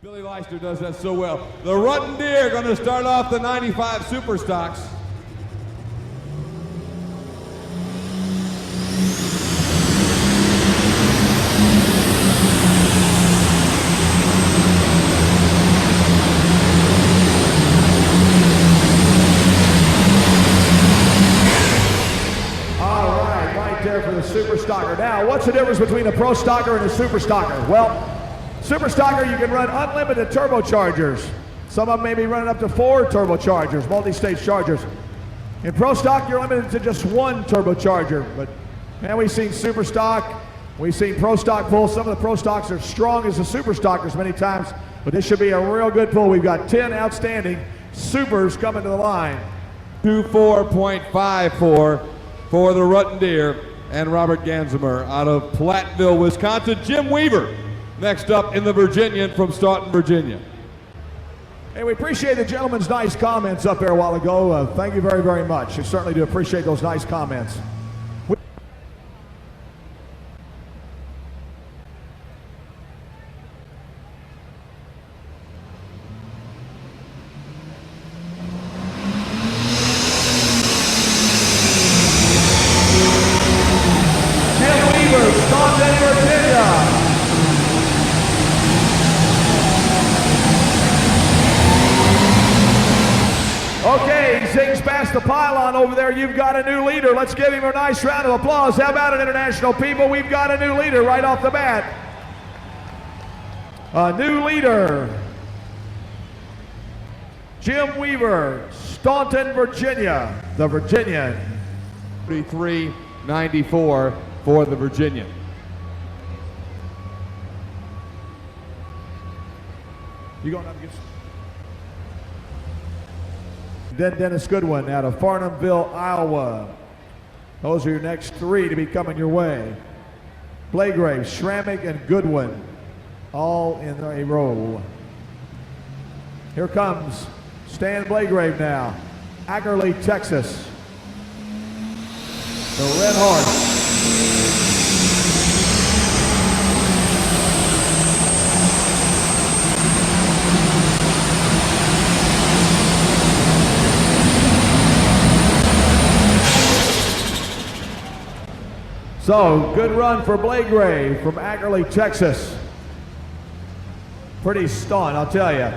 Billy Leister does that so well. The Rutten Deer going to start off the 95 Super Stocks. All right there for the Super Stocker. Now, what's the difference between a Pro Stocker and a Super Stocker? Well, Super Stocker, you can run unlimited turbochargers. Some of them may be running up to 4 turbochargers, multi-stage chargers. In Pro Stock, you're limited to just 1 turbocharger. But man, we've seen Super Stock, we've seen Pro Stock pull. Some of the Pro Stocks are strong as the Super Stockers many times, but this should be a real good pull. We've got 10 outstanding Supers coming to the line. 24.54 for the Rutten Deer and Robert Gansimer out of Platteville, Wisconsin. Jim Weaver next up in the Virginian from Staunton, Virginia. Hey, we appreciate the gentleman's nice comments up there a while ago. Thank you very, very much. I certainly do appreciate those nice comments. Jim Weaver, Staunton, Virginia. Okay, he sings past the pylon over there. You've got a new leader. Let's give him a nice round of applause. How about it, international people? We've got a new leader right off the bat. A new leader. Jim Weaver, Staunton, Virginia. The Virginian. 33.94 for the Virginian. You going up against? Then Dennis Goodwin out of Farnhamville, Iowa. Those are your next 3 to be coming your way. Blagrave, Schrammick, and Goodwin, all in a row. Here comes Stan Blagrave now, Ackerley, Texas. The Red Horse. So, good run for Blagrave from Ackerley, Texas. Pretty stunned, I'll tell you.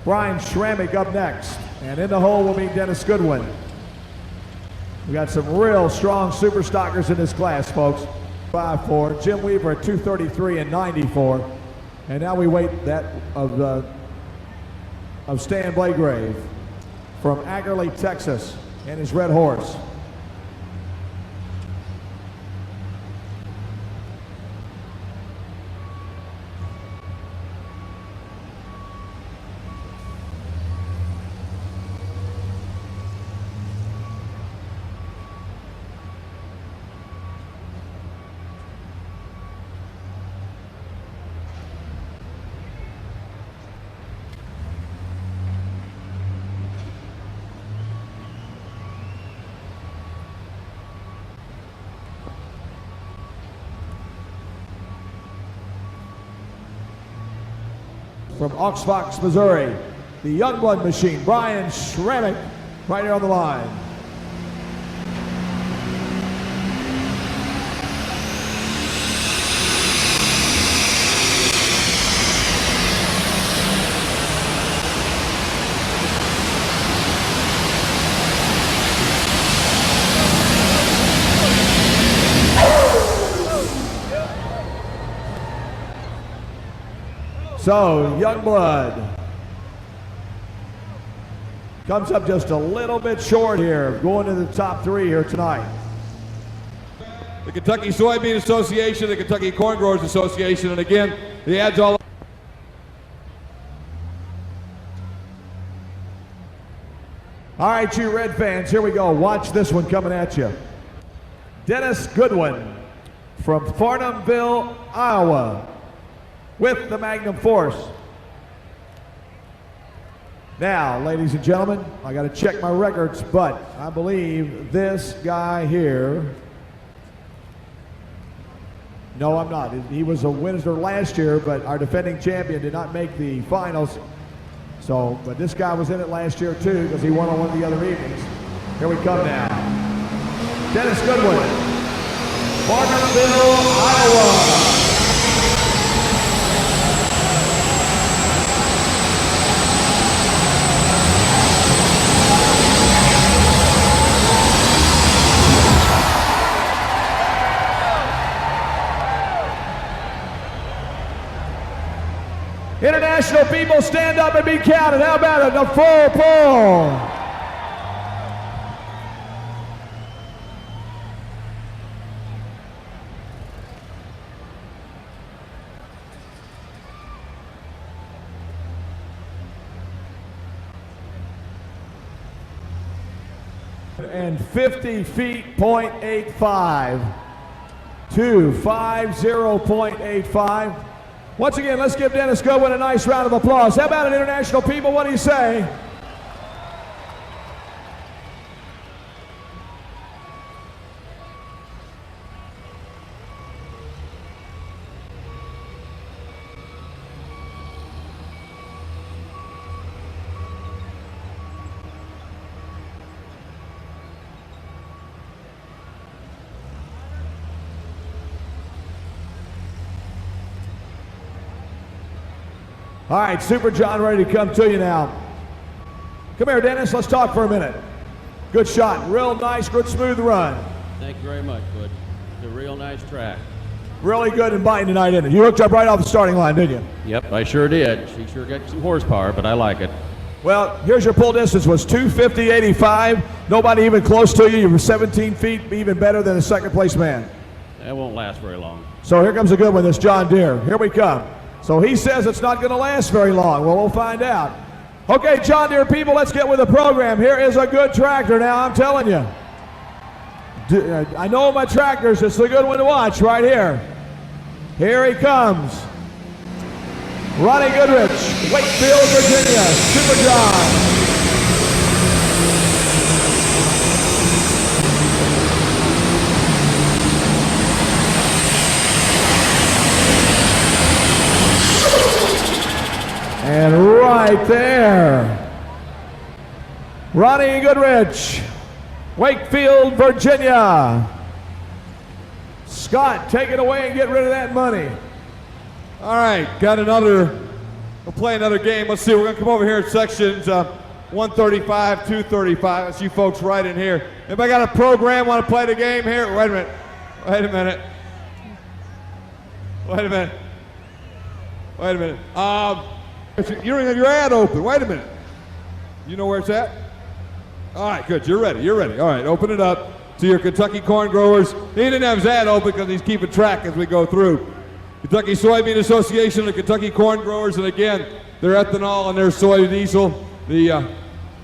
Brian Schrammick up next. And in the hole will be Dennis Goodwin. We got some real strong Super Stockers in this class, folks. 5'4", Jim Weaver at 233 and 94. And now we wait that of Stan Blagrave from Ackerley, Texas, and his Red Horse. From Oxfox, Missouri, the Youngblood Machine, Brian Schrammick, right here on the line. So, Youngblood comes up just a little bit short here, going to the top 3 here tonight. The Kentucky Soybean Association, the Kentucky Corn Growers Association, and again, the ads all. All right, you Red fans, here we go. Watch this one coming at you. Dennis Goodwin from Farnhamville, Iowa, with the Magnum Force. Now, ladies and gentlemen, I got to check my records, but I believe this guy here No, I'm not. He was a winner last year, but our defending champion did not make the finals. So, but this guy was in it last year too because he won on one of the other evenings. Here we come now. Dennis Goodwin, Barkerville, Iowa. International people, stand up and be counted. How about it? The full pull. And 50 feet, 0.85. 250.85. Once again, let's give Dennis Goodwin a nice round of applause. How about it, international people? What do you say? All right, Super John ready to come to you now. Come here, Dennis. Let's talk for a minute. Good shot. Real nice, good smooth run. Thank you very much, Bud. It's a real nice track. Really good and biting tonight, isn't it? You hooked up right off the starting line, didn't you? Yep, I sure did. She sure got some horsepower, but I like it. Well, here's your pull distance was 250.85. Nobody even close to you. You were 17 feet, even better than a second place man. That won't last very long. So here comes a good one, this John Deere. Here we come. So he says it's not going to last very long. Well, we'll find out. Okay, John Deere people, let's get with the program. Here is a good tractor now, I'm telling you. I know my tractors. It's a good one to watch right here. Here he comes. Ronnie Goodrich, Wakefield, Virginia, Super John. And right there, Ronnie Goodrich, Wakefield, Virginia. Scott, take it away and get rid of that money. All right, we'll play another game. Let's see, we're gonna come over here in sections 135, 235. Let's you folks right in here. Anybody got a program, want to play the game here? Wait a minute. Wait a minute. You don't have your ad open. Wait a minute. You know where it's at? All right, good. You're ready. All right, open it up to your Kentucky corn growers. He didn't have his ad open because he's keeping track as we go through. Kentucky Soybean Association, the Kentucky corn growers, and again, their ethanol and their soy diesel, the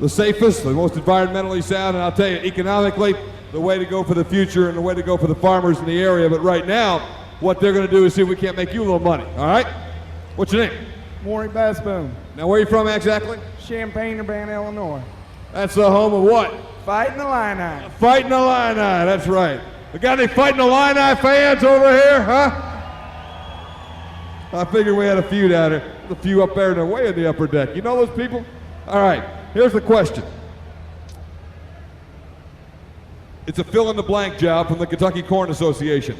safest, the most environmentally sound, and I'll tell you, economically, the way to go for the future and the way to go for the farmers in the area. But right now, what they're going to do is see if we can't make you a little money. All right? What's your name? Maury Bassboom. Now, where are you from exactly? Champaign-Urbana, Illinois. That's the home of what? Fighting the Illini. Fighting the Illini, that's right. We got any Fighting the Illini fans over here, huh? I figured we had a few down there. There's a few up there and they're way in the upper deck. You know those people? All right, here's the question. It's a fill-in-the-blank job from the Kentucky Corn Association.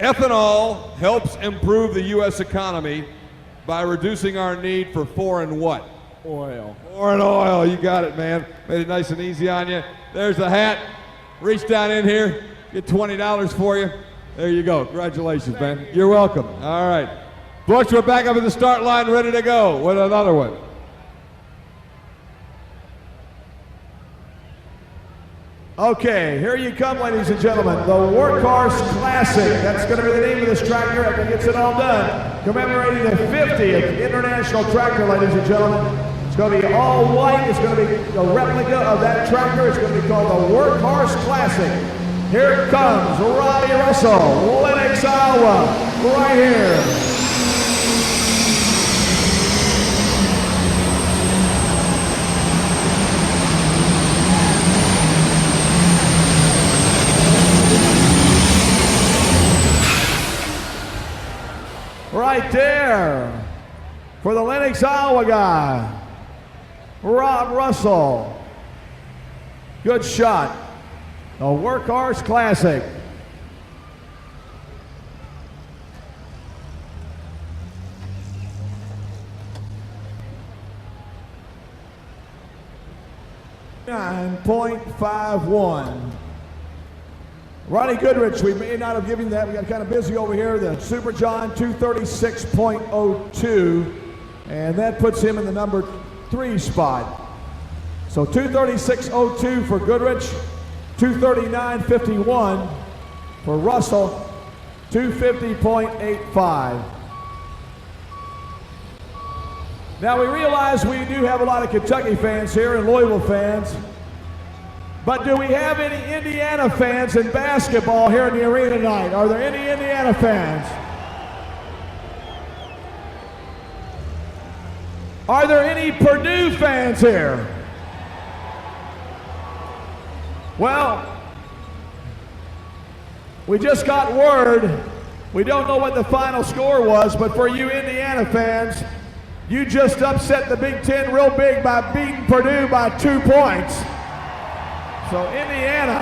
Ethanol helps improve the U.S. economy by reducing our need for foreign what? Oil. Foreign oil, you got it, man. Made it nice and easy on you. There's the hat. Reach down in here, get $20 for you. There you go. Congratulations, man. You're welcome. All right. Bush, we're back up at the start line, ready to go with another one. Okay, here you come, ladies and gentlemen. The Workhorse Classic. That's going to be the name of this tractor after it gets it all done. Commemorating the 50th International Tractor, ladies and gentlemen. It's going to be all white. It's going to be a replica of that tractor. It's going to be called the Workhorse Classic. Here it comes, Robbie Russell, Lenox, Iowa, right here. For the Lenox, Iowa guy, Rob Russell. Good shot. A Workhorse Classic. .51. Ronnie Goodrich, we may not have given that. We got kind of busy over here. The Super John 236.02, and that puts him in the number 3 spot. So 236.02 for Goodrich, 239.51 for Russell, 250.85. Now we realize we do have a lot of Kentucky fans here and Louisville fans, but do we have any Indiana fans in basketball here in the arena tonight? Are there any Indiana fans? Are there any Purdue fans here? Well, we just got word. We don't know what the final score was, but for you Indiana fans, you just upset the Big Ten real big by beating Purdue by 2 points. So Indiana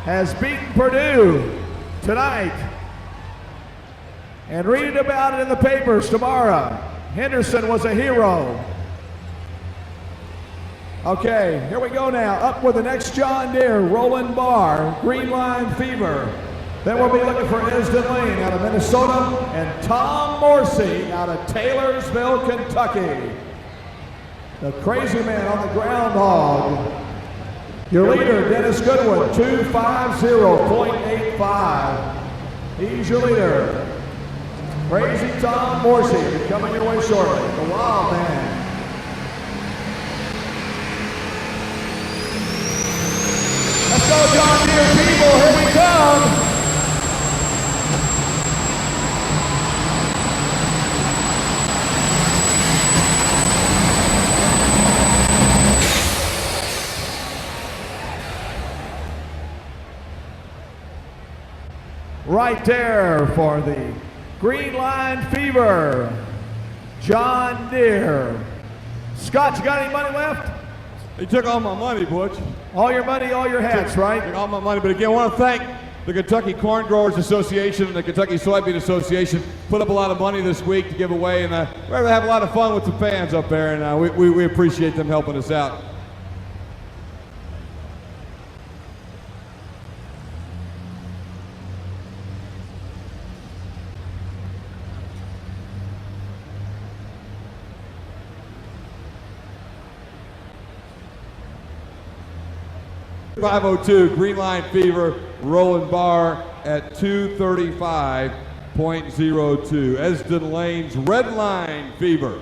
has beaten Purdue tonight. And read about it in the papers tomorrow. Henderson was a hero. Okay, here we go now. Up with the next John Deere, Roland Barr, Green Line Fever. Then we'll be looking for Esden Lane out of Minnesota and Tom Morsey out of Taylorsville, Kentucky. The crazy man on the groundhog. Your leader, Dennis Goodwin, 250.85. He's your leader. Crazy Tom Morsey coming your way shortly. The Wild Man. Let's go, John Deere people. Here we come. Right there for the Green Line Fever, John Deere. Scott, you got any money left? He took all my money, Butch. All your money, all your hats, right? Took all my money, but again, I want to thank the Kentucky Corn Growers Association and the Kentucky Soybean Association. Put up a lot of money this week to give away, and we're going to have a lot of fun with the fans up there, and we appreciate them helping us out. .502, Green Line Fever, Roland Barr at 235.02. Esden Lane's Red Line Fever.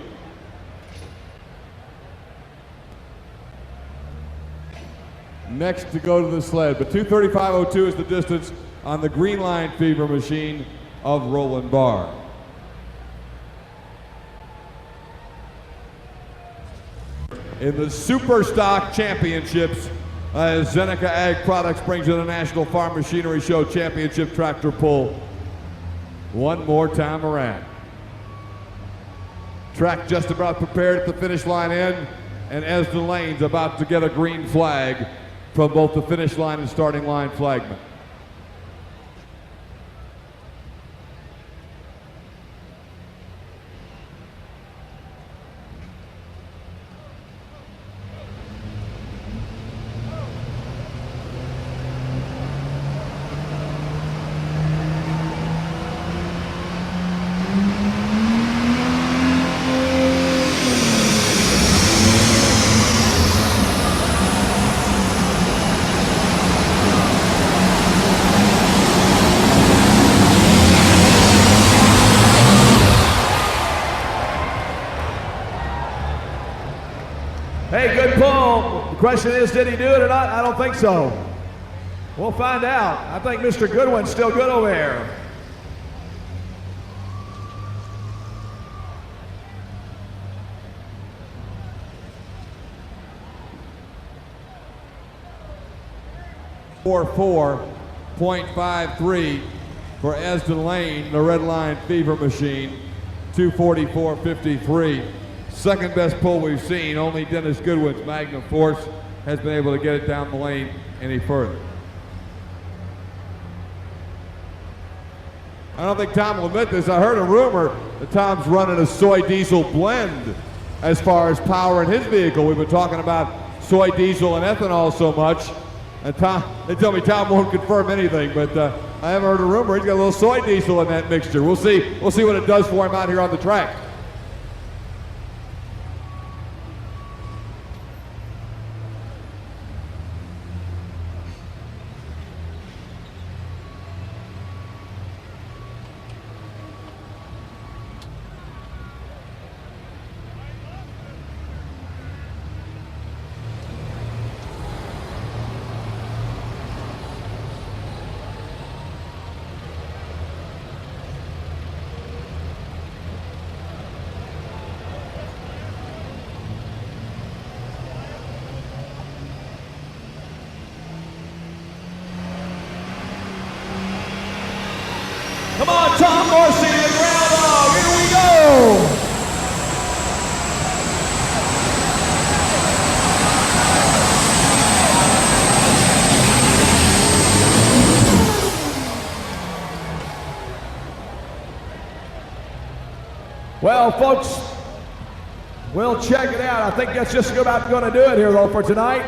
Next to go to the sled, but 235.02 is the distance on the Green Line Fever machine of Roland Barr. In the Super Stock Championships, as Zeneca Ag Products brings in the National Farm Machinery Show Championship Tractor Pull one more time around. Track just about prepared at the finish line end, and Esden Lane's about to get a green flag from both the finish line and starting line flagmen. Hey, good pull. The question is, did he do it or not? I don't think so. We'll find out. I think Mr. Goodwin's still good over there. .53 for Esden Lane, the Red Line Fever machine. 244.53. Second best pull we've seen. Only Dennis Goodwin's Magnum Force has been able to get it down the lane any further. I don't think Tom will admit this. I heard a rumor that Tom's running a soy diesel blend as far as power in his vehicle. We've been talking about soy diesel and ethanol so much. And Tom, they tell me Tom won't confirm anything, but I haven't heard a rumor. He's got a little soy diesel in that mixture. We'll see. We'll see what it does for him out here on the track. Come on, Tom Morrissey to the ground dog. Here we go. Well, folks, we'll check it out. I think that's just about going to do it here, though, for tonight.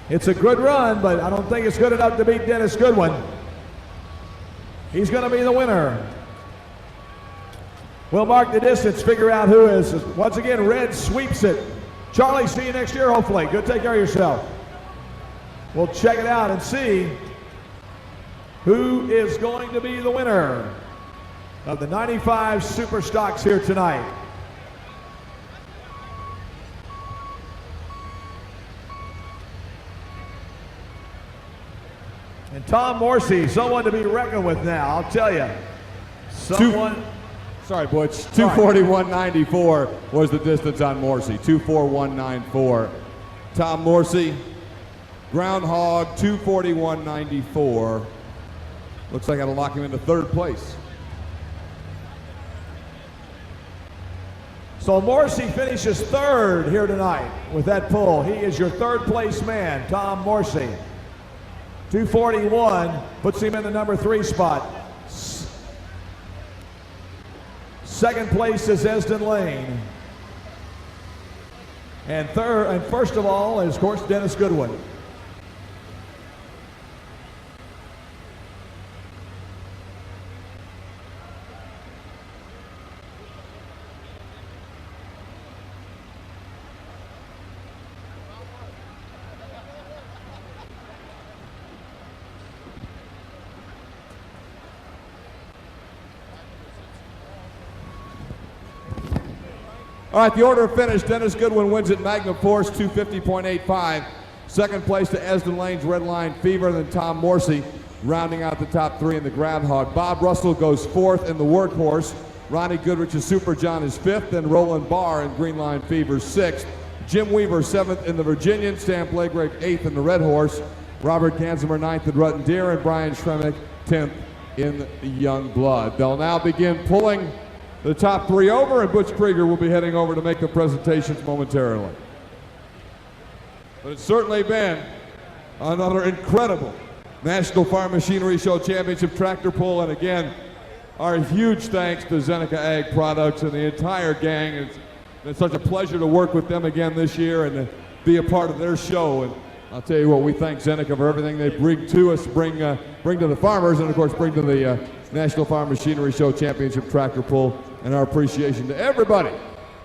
It's a good run, but I don't think it's good enough to beat Dennis Goodwin. He's going to be the winner. We'll mark the distance, figure out who is. Once again, Red sweeps it. Charlie, see you next year, hopefully. Go take care of yourself. We'll check it out and see who is going to be the winner of the 95 Super Stocks here tonight. And Tom Morrissey, someone to be reckoned with now, I'll tell you. Sorry, Butch. 241.94 was the distance on Morrissey. 241.94. Tom Morrissey, Groundhog, 241.94. Looks like that'll lock him into third place. So Morrissey finishes third here tonight with that pull. He is your third place man, Tom Morrissey. 241 puts him in the number 3 spot. Second place is Esden Lane. And first of all is, of course, Dennis Goodwin. All right, the order of finish. Dennis Goodwin wins at Magnum Force, 250.85. Second place to Esden Lane's Red Line Fever, then Tom Morrissey rounding out the top 3 in the Groundhog. Bob Russell goes 4th in the Workhorse. Ronnie Goodrich's Super John is 5th, then Roland Barr in Green Line Fever 6th. Jim Weaver 7th in the Virginian. Stan Blagrake 8th in the Red Horse. Robert Gansimer 9th in Rutten Deer, and Brian Schremick 10th in the Young Blood. They'll now begin pulling the top 3 over, and Butch Krieger will be heading over to make the presentations momentarily. But it's certainly been another incredible National Farm Machinery Show Championship tractor pull, and again, our huge thanks to Zeneca Ag Products and the entire gang. It's been such a pleasure to work with them again this year and to be a part of their show. And I'll tell you what, we thank Zeneca for everything they bring to us, bring to the farmers, and of course bring to the National Farm Machinery Show Championship tractor pull, and our appreciation to everybody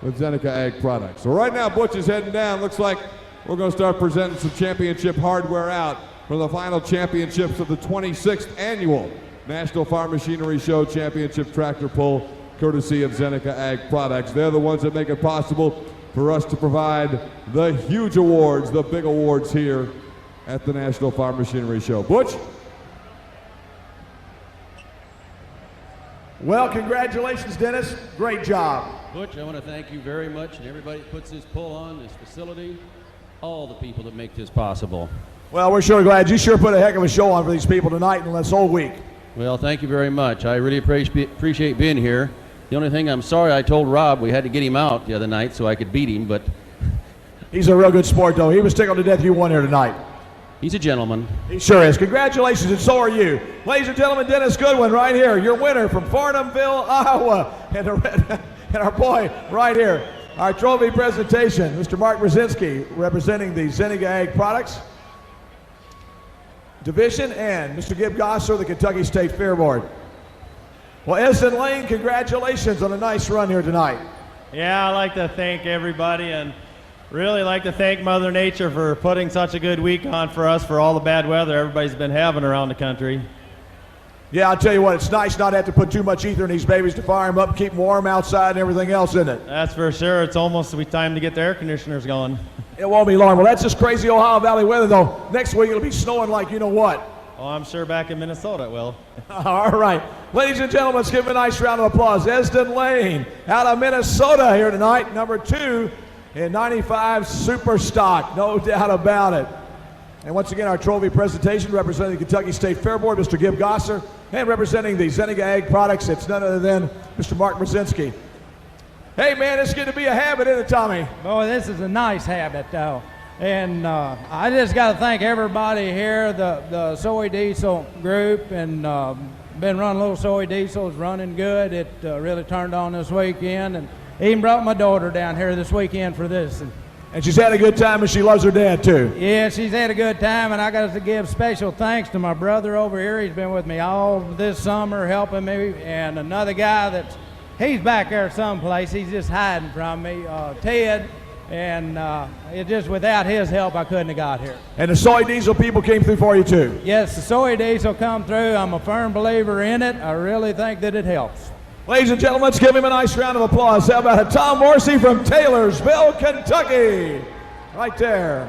with Zeneca Ag Products. So right now, Butch is heading down. Looks like we're going to start presenting some championship hardware out for the final championships of the 26th Annual National Farm Machinery Show Championship tractor pull, courtesy of Zeneca Ag Products. They're the ones that make it possible for us to provide the huge awards, the big awards here at the National Farm Machinery Show. Butch? Well, congratulations, Dennis. Great job. Butch, I want to thank you very much, and everybody that puts this pull on, this facility, all the people that make this possible. Well, we're sure glad. You sure put a heck of a show on for these people tonight and this whole week. Well, thank you very much. I really appreciate being here. The only thing I'm sorry, I told Rob we had to get him out the other night so I could beat him, but He's a real good sport, though. He was tickled to death you won here tonight. he's a gentleman. He sure is. Congratulations, and so are you. Ladies and gentlemen, Dennis Goodwin right here, your winner from Farnhamville, Iowa. And our boy right here, our trophy presentation, Mr. Mark Brzezinski, representing the Zenica Ag Products Division, and Mr. Gib Gosser, the Kentucky State Fair Board. Well, Esden Lane, congratulations on a nice run here tonight. Yeah, I'd like to thank everybody and really like to thank Mother Nature for putting such a good week on for us for all the bad weather everybody's been having around the country. Yeah, I'll tell you what, it's nice not to have to put too much ether in these babies to fire them up, keep them warm outside and everything else, isn't it? That's for sure. It's almost time to get the air conditioners going. It won't be long. Well, that's just crazy Ohio Valley weather, though. Next week it'll be snowing like you know what. Oh, I'm sure back in Minnesota it will. All right. Ladies and gentlemen, let's give him a nice round of applause. Esden Lane out of Minnesota here tonight, number 2 in 95 Super Stock, no doubt about it. And once again, our trophy presentation representing the Kentucky State Fair Board, Mr. Gib Gosser, and representing the Zenica Ag Products, it's none other than Mr. Mark Brzezinski. Hey, man, it's going to be a habit, isn't it, Tommy? Boy, this is a nice habit, though. And I just got to thank everybody here, the Soy Diesel group, and been running little Soy Diesels, running good. It really turned on this weekend, and even brought my daughter down here this weekend for this. And she's had a good time, and she loves her dad, too. Yeah, she's had a good time, and I got to give special thanks to my brother over here. He's been with me all this summer, helping me, and another guy he's back there someplace. He's just hiding from me, Ted. And it just without his help, I couldn't have got here. And the Soy Diesel people came through for you, too. Yes, the Soy Diesel come through. I'm a firm believer in it. I really think that it helps. Ladies and gentlemen, let's give him a nice round of applause. How about it? Tom Morrissey from Taylorsville, Kentucky. Right there.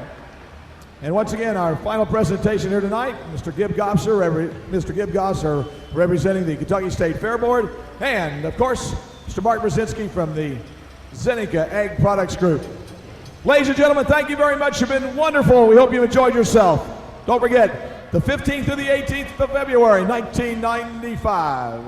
And once again, our final presentation here tonight, Mr. Gib Gosser representing the Kentucky State Fair Board. And, of course, Mr. Mark Brzezinski from the Zenica Ag Products Group. Ladies and gentlemen, thank you very much. You've been wonderful. We hope you enjoyed yourself. Don't forget, the 15th through the 18th of February, 1995.